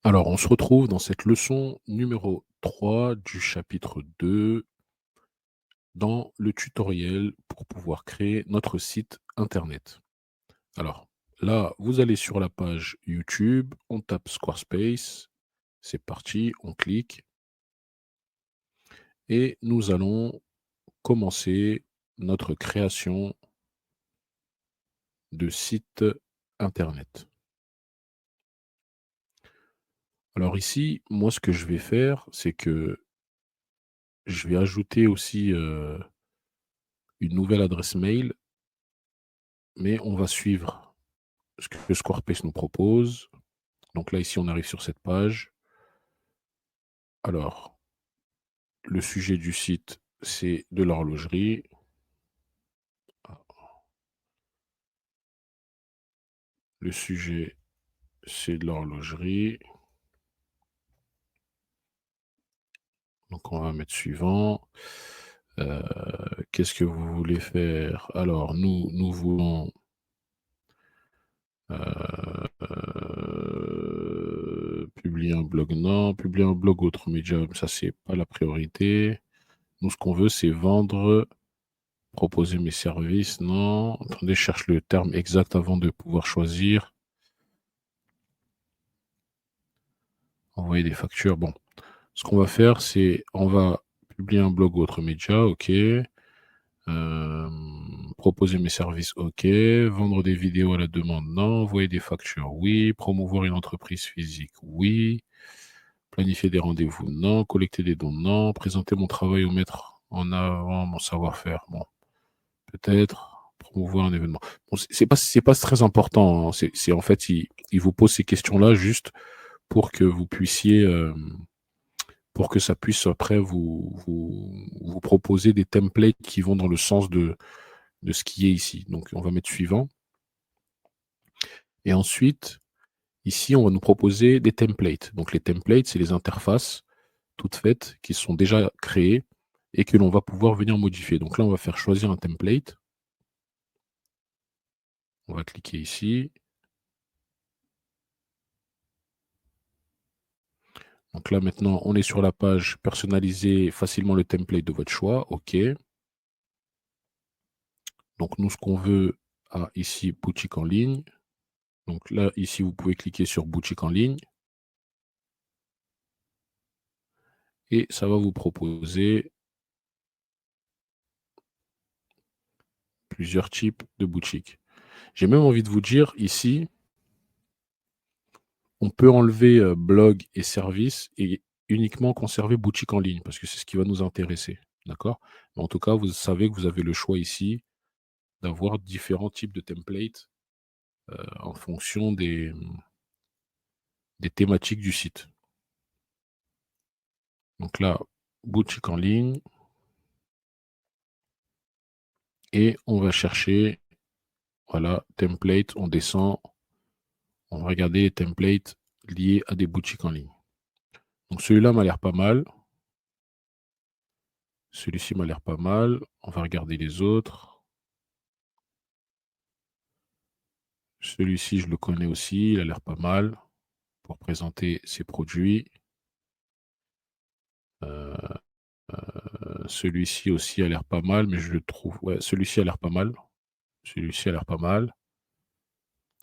Alors, on se retrouve dans cette leçon numéro 3 du chapitre 2 dans le tutoriel pour pouvoir créer notre site internet. Alors, là, vous allez sur la page YouTube, on tape Squarespace, c'est parti, on clique et nous allons commencer notre création de site internet. Alors ici, moi, ce que je vais faire, c'est que je vais ajouter aussi une nouvelle adresse mail, mais on va suivre ce que Squarespace nous propose. Donc là, ici, on arrive sur cette page. Alors, le sujet du site, c'est de l'horlogerie. Le sujet, c'est de l'horlogerie. Donc, on va mettre suivant. Euh, Qu'est-ce que vous voulez faire? Alors, nous voulons publier un blog. Non, publier un blog autre média, ça, c'est pas la priorité. Nous, ce qu'on veut, c'est vendre. Proposer mes services, non. Attendez, je cherche le terme exact avant de pouvoir choisir. Envoyer des factures. Bon, ce qu'on va faire, c'est on va publier un blog ou autre média, ok. Proposer mes services, ok. Vendre des vidéos à la demande, non. Envoyer des factures, oui. Promouvoir une entreprise physique, oui. Planifier des rendez-vous, non. Collecter des dons, non. Présenter mon travail au maître en avant mon savoir-faire, bon. Peut-être promouvoir un événement. Bon, c'est pas très important, hein. C'est en fait, il vous pose ces questions-là juste pour que vous puissiez, pour que ça puisse après vous proposer des templates qui vont dans le sens de ce qui est ici. Donc, on va mettre suivant. Et ensuite, ici, on va nous proposer des templates. Donc, les templates, c'est les interfaces toutes faites qui sont déjà créées et que l'on va pouvoir venir modifier. Donc là, on va faire choisir un template. On va cliquer ici. Donc là, maintenant, on est sur la page personnaliser facilement le template de votre choix. OK. Donc, nous, ce qu'on veut, ici, boutique en ligne. Donc là, ici, vous pouvez cliquer sur boutique en ligne. Et ça va vous proposer plusieurs types de boutiques. J'ai même envie de vous dire, ici, on peut enlever blog et service et uniquement conserver boutique en ligne parce que c'est ce qui va nous intéresser. D'accord? Mais en tout cas, vous savez que vous avez le choix ici d'avoir différents types de templates en fonction des thématiques du site. Donc là, boutique en ligne et on va chercher, voilà, template, on descend, on va regarder les templates liés à des boutiques en ligne. Donc celui-là m'a l'air pas mal. Celui-ci m'a l'air pas mal. On va regarder les autres. Celui-ci, je le connais aussi, il a l'air pas mal pour présenter ses produits. Euh, Celui-ci aussi a l'air pas mal, mais je le trouve. Ouais, celui-ci a l'air pas mal. Celui-ci a l'air pas mal.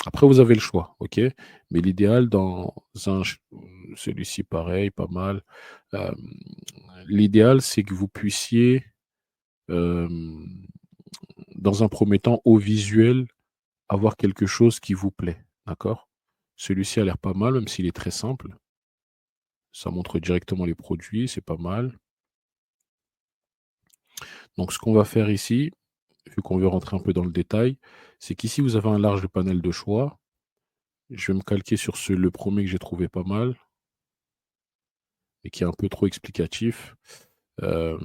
Après, vous avez le choix, ok? Mais l'idéal dans celui-ci, pareil, pas mal. Euh, L'idéal, c'est que vous puissiez, euh, dans un premier temps, au visuel, avoir quelque chose qui vous plaît, d'accord? Celui-ci a l'air pas mal, même s'il est très simple. Ça montre directement les produits, c'est pas mal. Donc, ce qu'on va faire ici, vu qu'on veut rentrer un peu dans le détail, c'est qu'ici, vous avez un large panel de choix. Je vais me calquer sur le premier que j'ai trouvé pas mal et qui est un peu trop explicatif. Euh,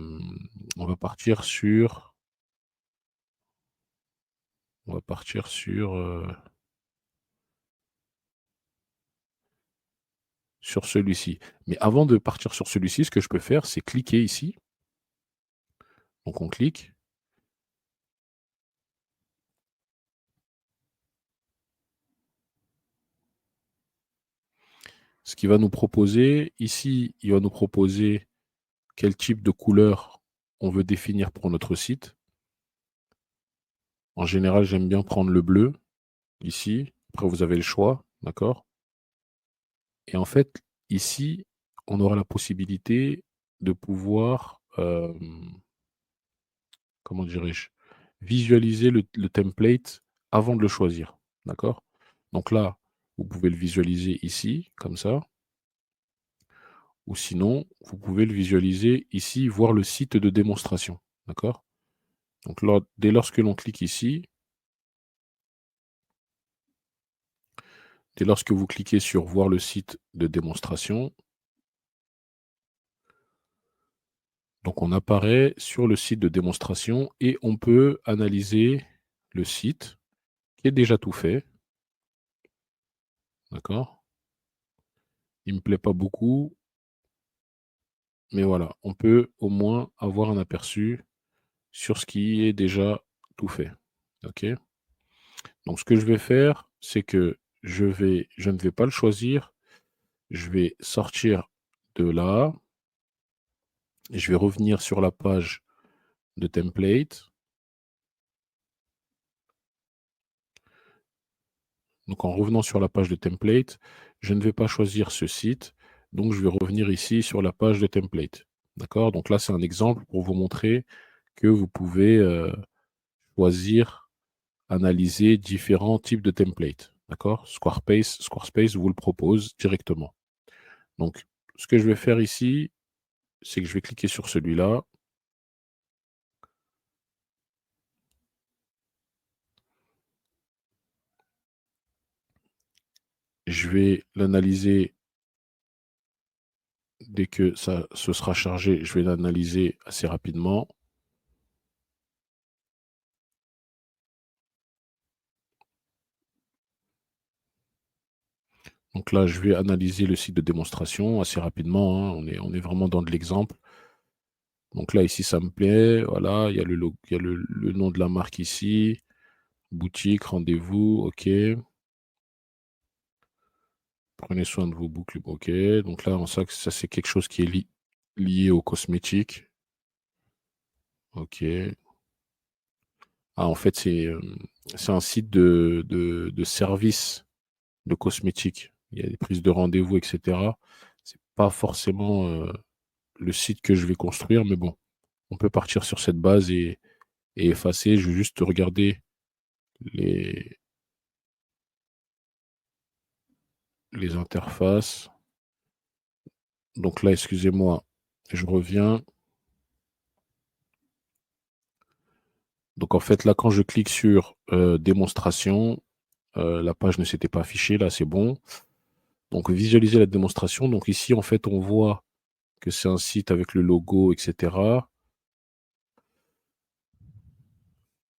on va partir sur, on va partir sur celui-ci. Mais avant de partir sur celui-ci, ce que je peux faire, c'est cliquer ici. Donc on clique. ce qu'il va nous proposer, ici, il va nous proposer quel type de couleur on veut définir pour notre site. En général, j'aime bien prendre le bleu, ici. Après, vous avez le choix, d'accord? Et en fait, ici, on aura la possibilité de pouvoir, comment dirais-je? Visualiser le template avant de le choisir, d'accord? Donc là, vous pouvez le visualiser ici, comme ça, ou sinon, vous pouvez le visualiser ici, voir le site de démonstration, d'accord? Donc dès lorsque l'on clique ici, dès lorsque vous cliquez sur voir le site de démonstration, donc on apparaît sur le site de démonstration et on peut analyser le site qui est déjà tout fait, d'accord? Il me plaît pas beaucoup, mais voilà, on peut au moins avoir un aperçu sur ce qui est déjà tout fait, OK? Donc ce que je vais faire, c'est que je ne vais pas le choisir, je vais sortir de là et je vais revenir sur la page de template. Donc en revenant sur la page de template, je ne vais pas choisir ce site, donc je vais revenir ici sur la page de template. D'accord? Donc là, c'est un exemple pour vous montrer que vous pouvez, choisir, analyser différents types de templates. D'accord? Squarespace vous le propose directement. Donc ce que je vais faire ici, c'est que je vais cliquer sur celui-là. Je vais l'analyser dès que ça se sera chargé, je vais l'analyser assez rapidement. Donc là, je vais analyser le site de démonstration assez rapidement, hein. On est vraiment dans de l'exemple. Donc là, ici, ça me plaît. Voilà, il y a il y a le nom de la marque ici. Boutique, rendez-vous, OK. Prenez soin de vos boucles, OK. Donc là, on sait que ça, c'est quelque chose qui est lié aux cosmétiques. OK. Ah, en fait, c'est un site de service de cosmétiques. Il y a des prises de rendez-vous, et cetera. C'est pas forcément, le site que je vais construire, mais bon, on peut partir sur cette base et effacer. Je vais juste regarder les les interfaces. Donc là, excusez-moi, je reviens. Donc en fait, là, quand je clique sur, démonstration, la page ne s'était pas affichée, là, c'est bon. Donc visualiser la démonstration. Donc ici, en fait, on voit que c'est un site avec le logo, et cetera.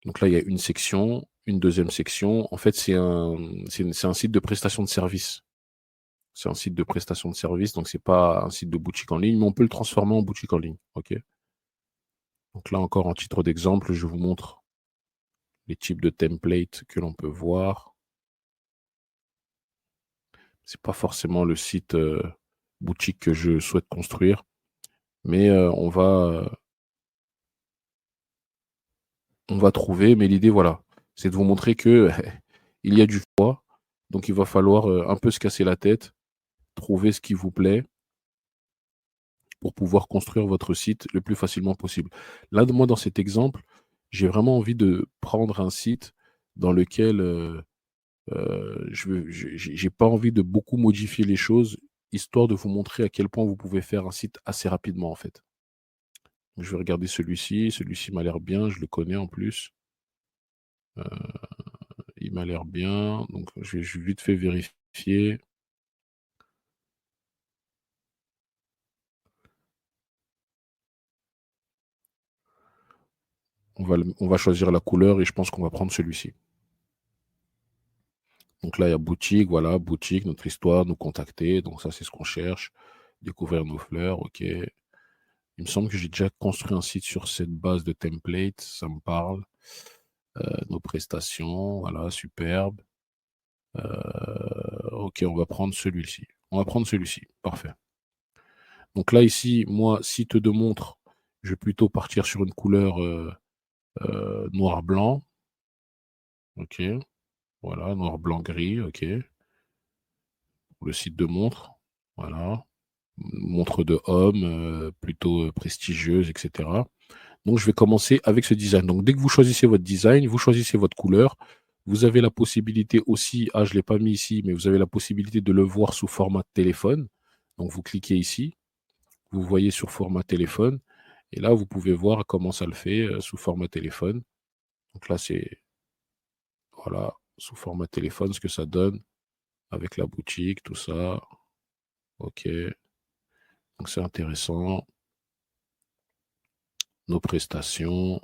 Donc là, il y a une section, une deuxième section. En fait, c'est un site de prestation de services. C'est un site de prestation de services, donc c'est pas un site de boutique en ligne, mais on peut le transformer en boutique en ligne, OK? Donc là encore, en titre d'exemple, je vous montre les types de templates que l'on peut voir. C'est pas forcément le site, boutique que je souhaite construire, mais on va trouver. Mais l'idée, voilà, c'est de vous montrer que il y a du choix, donc il va falloir, un peu se casser la tête, trouver ce qui vous plaît pour pouvoir construire votre site le plus facilement possible. Là, moi, dans cet exemple, j'ai vraiment envie de prendre un site dans lequel, je veux j'ai pas envie de beaucoup modifier les choses, histoire de vous montrer à quel point vous pouvez faire un site assez rapidement, en fait. Je vais regarder celui-ci m'a l'air bien, je le connais en plus. Il m'a l'air bien, donc je vais vite fait vérifier. On va choisir la couleur et je pense qu'on va prendre celui-ci. Donc là, il y a boutique, voilà, boutique, notre histoire, nous contacter, donc ça, c'est ce qu'on cherche. Découvrir nos fleurs, OK. Il me semble que j'ai déjà construit un site sur cette base de template, ça me parle. Nos prestations, voilà, superbe. OK, on va prendre celui-ci. On va prendre celui-ci. Parfait. Donc là, ici, moi, site de montre, je vais plutôt partir sur une couleur noir-blanc. OK. Voilà, noir, blanc, gris. OK. Pour le site de montre. Voilà. Montre de homme, plutôt prestigieuse, etc. Donc, je vais commencer avec ce design. Donc, dès que vous choisissez votre design, vous choisissez votre couleur. Vous avez la possibilité aussi, je ne l'ai pas mis ici, mais vous avez la possibilité de le voir sous format téléphone. Donc, vous cliquez ici, vous voyez sur format téléphone, et là, vous pouvez voir comment ça le fait sous format téléphone. Donc là, c'est, voilà, sous format téléphone, ce que ça donne avec la boutique, tout ça. OK. Donc, c'est intéressant. Nos prestations.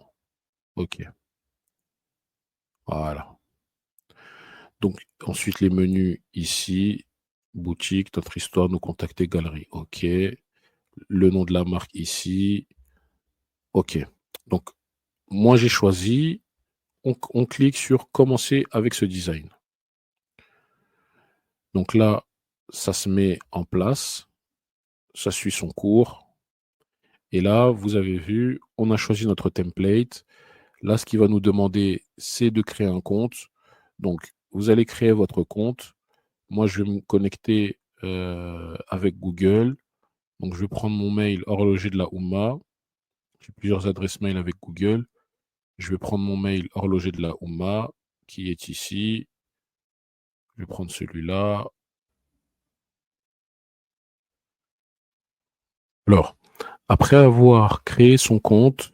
OK. Voilà. Donc, ensuite, les menus ici, boutique, notre histoire, nous contacter, galerie. OK. Le nom de la marque ici. OK. Donc, moi, j'ai choisi. On clique sur commencer avec ce design. Donc là, ça se met en place. Ça suit son cours. Et là, vous avez vu, on a choisi notre template. Là, ce qu'il va nous demander, c'est de créer un compte. Donc, vous allez créer votre compte. Moi, je vais me connecter avec Google. Donc, je vais prendre mon mail horloger de la Oumma. J'ai plusieurs adresses mail avec Google. Je vais prendre mon mail horloger de la Oumma qui est ici. Je vais prendre celui-là. Alors, après avoir créé son compte,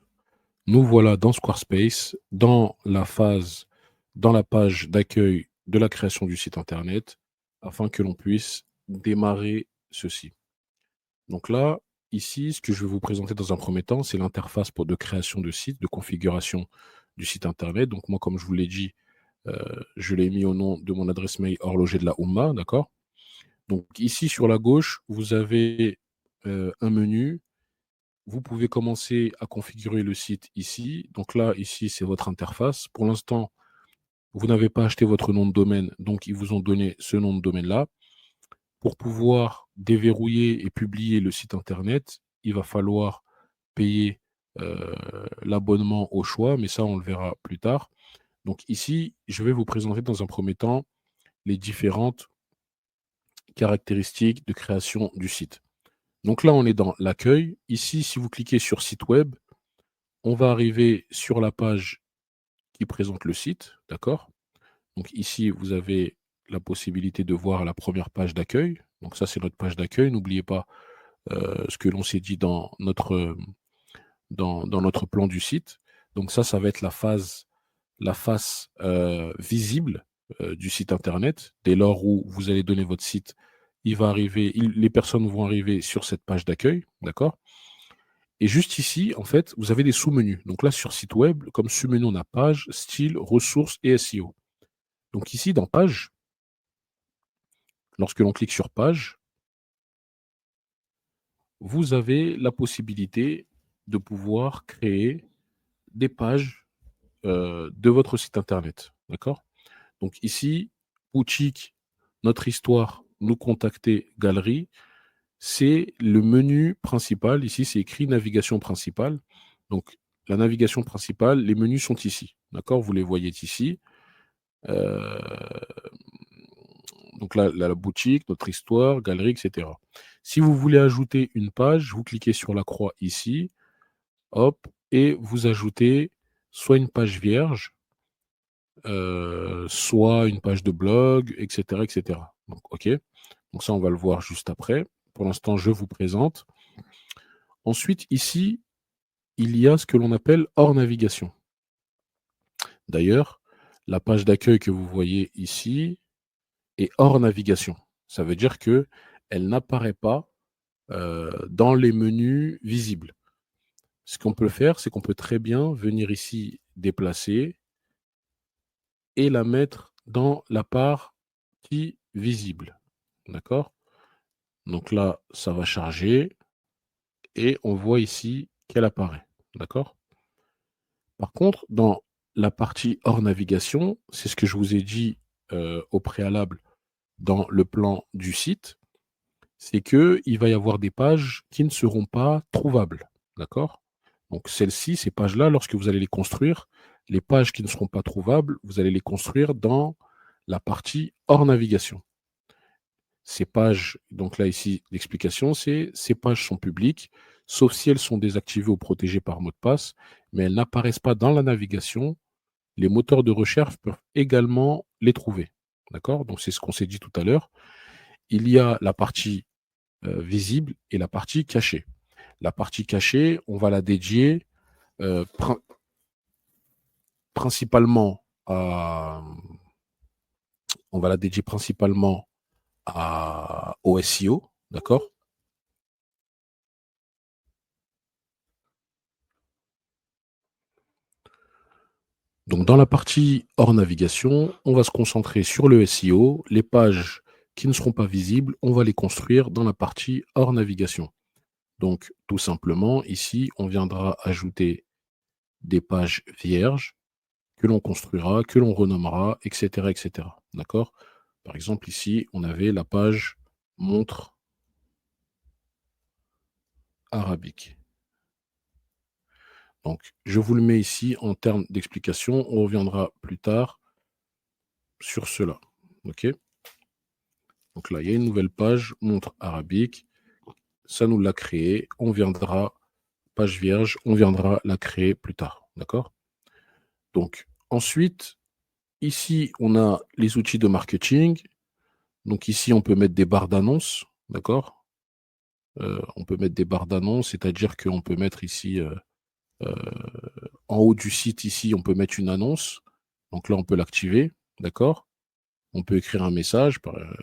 nous voilà dans Squarespace, dans la page d'accueil de la création du site internet, afin que l'on puisse démarrer ceci. Donc là, ici, ce que je vais vous présenter dans un premier temps, c'est l'interface de création de site, de configuration du site internet. Donc moi, comme je vous l'ai dit, je l'ai mis au nom de mon adresse mail horloger de la Oumma, d'accord? Donc ici, sur la gauche, vous avez un menu. Vous pouvez commencer à configurer le site ici. Donc là, ici, c'est votre interface. Pour l'instant, vous n'avez pas acheté votre nom de domaine, donc ils vous ont donné ce nom de domaine-là. Pour pouvoir déverrouiller et publier le site internet, il va falloir payer l'abonnement au choix, mais ça, on le verra plus tard. Donc ici, je vais vous présenter dans un premier temps les différentes caractéristiques de création du site. Donc là, on est dans l'accueil. Ici, si vous cliquez sur site web, on va arriver sur la page qui présente le site, d'accord? Donc ici, vous avez la possibilité de voir la première page d'accueil. Donc ça, c'est notre page d'accueil. N'oubliez pas ce que l'on s'est dit dans notre plan du site. Donc ça va être la face visible du site internet. Dès lors où vous allez donner votre site, les personnes vont arriver sur cette page d'accueil, d'accord? Et juste ici, en fait, vous avez des sous-menus. Donc là, sur site web, comme sous-menu, on a page, style, ressources et SEO. Donc ici, dans page, lorsque l'on clique sur page, vous avez la possibilité de pouvoir créer des pages de votre site internet. D'accord? Donc ici, boutique, notre histoire, nous contacter, galerie, c'est le menu principal. Ici, c'est écrit navigation principale. Donc, la navigation principale, les menus sont ici. D'accord? Vous les voyez ici. Euh, donc là, la boutique, notre histoire, galerie, etc. Si vous voulez ajouter une page, vous cliquez sur la croix ici, hop, et vous ajoutez soit une page vierge, soit une page de blog, etc., etc. Donc, OK. Donc ça, on va le voir juste après. Pour l'instant, je vous présente. Ensuite, ici, il y a ce que l'on appelle hors navigation. D'ailleurs, la page d'accueil que vous voyez ici est hors navigation. Ça veut dire que elle n'apparaît pas dans les menus visibles. Ce qu'on peut faire, c'est qu'on peut très bien venir ici déplacer et la mettre dans la partie visible. D'accord? Donc là, ça va charger et on voit ici qu'elle apparaît. D'accord? Par contre, dans la partie hors navigation, c'est ce que je vous ai dit au préalable dans le plan du site. c'est qu'il va y avoir des pages qui ne seront pas trouvables. D'accord? Donc celles-ci, ces pages-là, lorsque vous allez les construire, les pages qui ne seront pas trouvables, vous allez les construire dans la partie hors navigation. Ces pages, donc là ici, l'explication, c'est ces pages sont publiques, sauf si elles sont désactivées ou protégées par mot de passe, mais elles n'apparaissent pas dans la navigation. Les moteurs de recherche peuvent également les trouver. D'accord? Donc c'est ce qu'on s'est dit tout à l'heure. Il y a la partie visible et la partie cachée. La partie cachée, on va la dédier principalement à, on va la dédier principalement au SEO, d'accord? Donc dans la partie hors navigation, on va se concentrer sur le SEO. Les pages qui ne seront pas visibles, on va les construire dans la partie hors navigation. Donc tout simplement, ici, on viendra ajouter des pages vierges que l'on construira, que l'on renommera, etc., etc. D'accord? Par exemple, ici, on avait la page montre arabique. Donc, je vous le mets ici en termes d'explication. On reviendra plus tard sur cela. OK? Donc là, il y a une nouvelle page montre arabique. Ça nous l'a créé. On viendra, page vierge, on viendra la créer plus tard. D'accord? Donc, ensuite, ici, on a les outils de marketing. Donc ici, on peut mettre des barres d'annonces. D'accord? On peut mettre des barres d'annonces, c'est-à-dire qu'on peut mettre ici, euh, en haut du site, ici, on peut mettre une annonce. Donc là, on peut l'activer. D'accord? On peut écrire un message.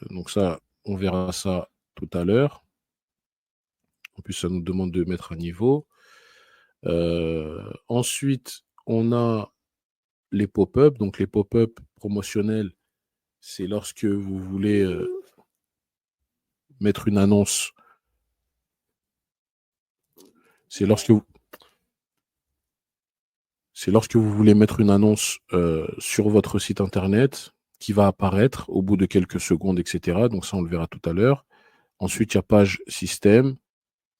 Donc ça, on verra ça tout à l'heure. En plus, ça nous demande de mettre un niveau. Ensuite, on a les pop-up. Donc les pop-up promotionnels, c'est lorsque vous voulez mettre une annonce. C'est lorsque vous, c'est lorsque vous voulez mettre une annonce sur votre site internet qui va apparaître au bout de quelques secondes, etc. Donc ça, on le verra tout à l'heure. Ensuite, il y a page système.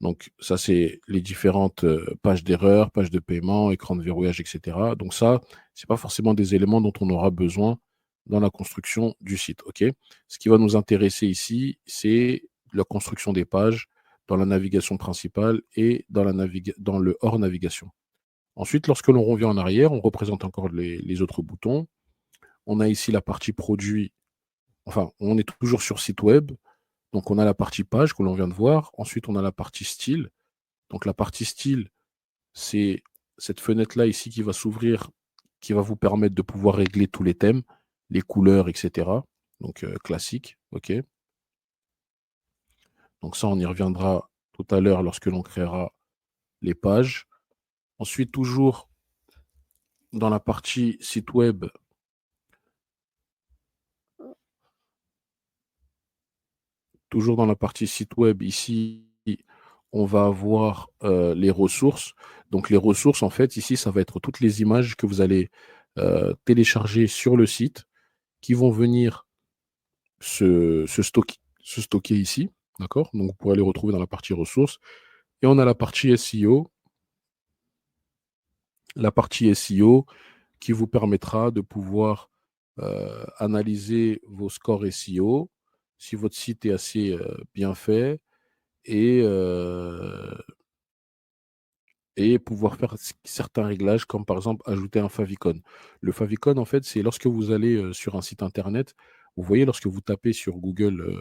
Donc ça, c'est les différentes pages d'erreur, pages de paiement, écran de verrouillage, etc. Donc ça, ce n'est pas forcément des éléments dont on aura besoin dans la construction du site. OK? Ce qui va nous intéresser ici, c'est la construction des pages dans la navigation principale et dans le hors navigation. Ensuite, lorsque l'on revient en arrière, on représente encore les autres boutons. On a ici la partie produit. Enfin, on est toujours sur site web. Donc, on a la partie page que l'on vient de voir. Ensuite, on a la partie style. Donc, la partie style, c'est cette fenêtre-là ici qui va s'ouvrir, qui va vous permettre de pouvoir régler tous les thèmes, les couleurs, etc. Donc, classique. OK. Donc, ça, on y reviendra tout à l'heure lorsque l'on créera les pages. Ensuite, toujours dans la partie site web, toujours dans la partie site web, ici, on va avoir les ressources. Donc, les ressources, en fait, ici, ça va être toutes les images que vous allez télécharger sur le site qui vont venir se stocker ici. D'accord? Donc, vous pourrez les retrouver dans la partie ressources. Et on a la partie SEO. La partie SEO qui vous permettra de pouvoir analyser vos scores SEO, si votre site est assez bien fait, et, et pouvoir faire certains réglages, comme par exemple ajouter un favicon. Le favicon, en fait, c'est lorsque vous allez sur un site internet, vous voyez, lorsque vous tapez sur Google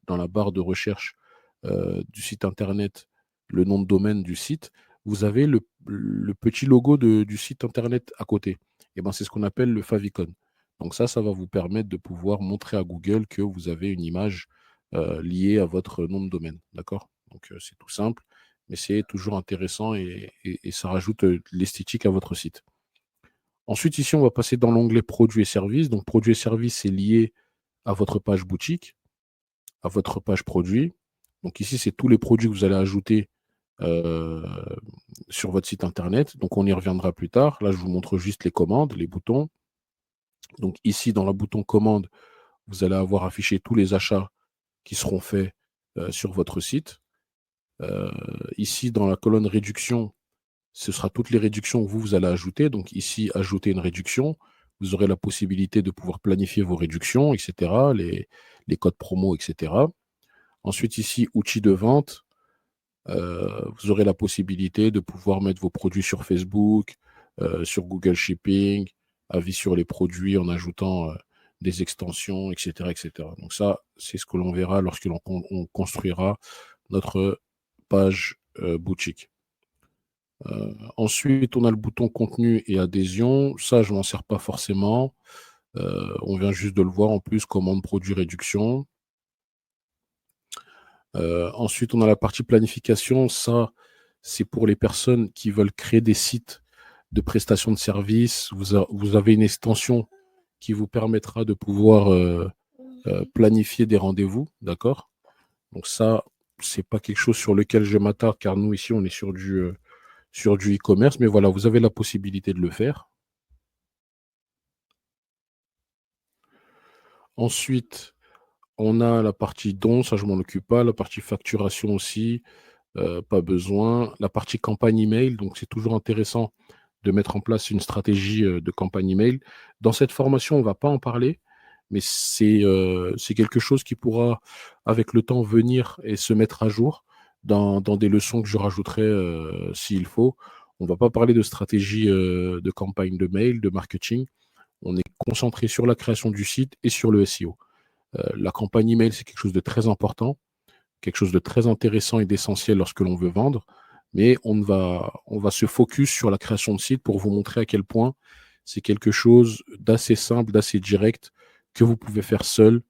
dans la barre de recherche du site internet le nom de domaine du site, vous avez le petit logo du site internet à côté. Et ben, c'est ce qu'on appelle le favicon. Donc ça va vous permettre de pouvoir montrer à Google que vous avez une image liée à votre nom de domaine. D'accord? Donc c'est tout simple, mais c'est toujours intéressant et ça rajoute de l'esthétique à votre site. Ensuite, ici, on va passer dans l'onglet produits et services. Donc, produits et services, c'est lié à votre page boutique, à votre page produit. Donc, ici, c'est tous les produits que vous allez ajouter euh, sur votre site internet. Donc, on y reviendra plus tard. Là, je vous montre juste les commandes, les boutons. Donc, ici, dans le bouton commande, vous allez avoir affiché tous les achats qui seront faits sur votre site. Ici, dans la colonne réduction, ce sera toutes les réductions que vous allez ajouter. Donc ici, ajouter une réduction. Vous aurez la possibilité de pouvoir planifier vos réductions, etc., les codes promo, etc. Ensuite, ici, outils de vente. Vous aurez la possibilité de pouvoir mettre vos produits sur Facebook, sur Google Shipping, avis sur les produits en ajoutant des extensions, etc., etc. Donc ça, c'est ce que l'on verra lorsque on construira notre page boutique. Ensuite, on a le bouton contenu et adhésion. Ça, je m'en sers pas forcément. On vient juste de le voir en plus, commande produit réduction. Ensuite, on a la partie planification. Ça, c'est pour les personnes qui veulent créer des sites de prestation de services. Vous avez une extension qui vous permettra de pouvoir planifier des rendez-vous, d'accord? Donc ça, c'est pas quelque chose sur lequel je m'attarde, car nous, ici, on est sur du e-commerce. Mais voilà, vous avez la possibilité de le faire. Ensuite, on a la partie dons, ça, je m'en occupe pas. La partie facturation aussi. Pas besoin. La partie campagne email, donc c'est toujours intéressant de mettre en place une stratégie de campagne email. Dans cette formation, on ne va pas en parler, mais c'est quelque chose qui pourra, avec le temps, venir et se mettre à jour dans des leçons que je rajouterai s'il faut. On ne va pas parler de stratégie de campagne de mail, de marketing. On est concentré sur la création du site et sur le SEO. La campagne email, c'est quelque chose de très important, quelque chose de très intéressant et d'essentiel lorsque l'on veut vendre, mais on va se focus sur la création de site pour vous montrer à quel point c'est quelque chose d'assez simple, d'assez direct, que vous pouvez faire seul,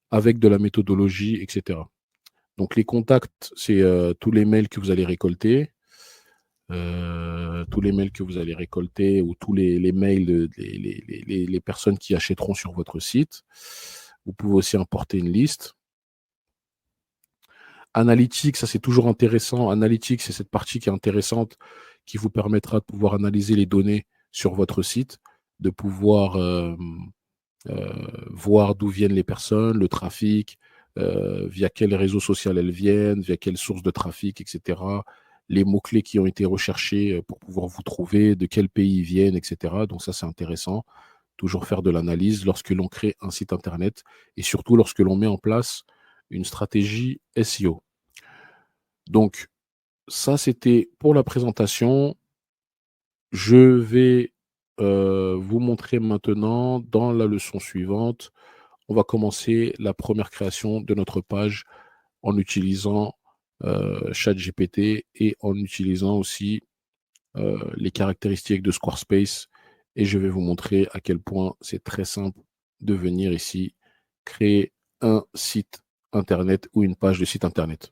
avec de la méthodologie, etc. Donc les contacts, c'est tous les mails que vous allez récolter, tous les mails que vous allez récolter ou tous les mails les personnes qui achèteront sur votre site. Vous pouvez aussi importer une liste. Analytics, ça c'est toujours intéressant. Analytics, c'est cette partie qui est intéressante, qui vous permettra de pouvoir analyser les données sur votre site, de pouvoir voir d'où viennent les personnes, le trafic, via quel réseau social elles viennent, via quelle source de trafic, etc. Les mots-clés qui ont été recherchés pour pouvoir vous trouver, de quel pays ils viennent, etc. Donc ça, c'est intéressant. Toujours faire de l'analyse lorsque l'on crée un site Internet et surtout lorsque l'on met en place une stratégie SEO. Donc, ça, c'était pour la présentation. Je vais vous montrer maintenant dans la leçon suivante. On va commencer la première création de notre page en utilisant ChatGPT et en utilisant aussi les caractéristiques de Squarespace. Et je vais vous montrer à quel point c'est très simple de venir ici créer un site Internet ou une page de site Internet.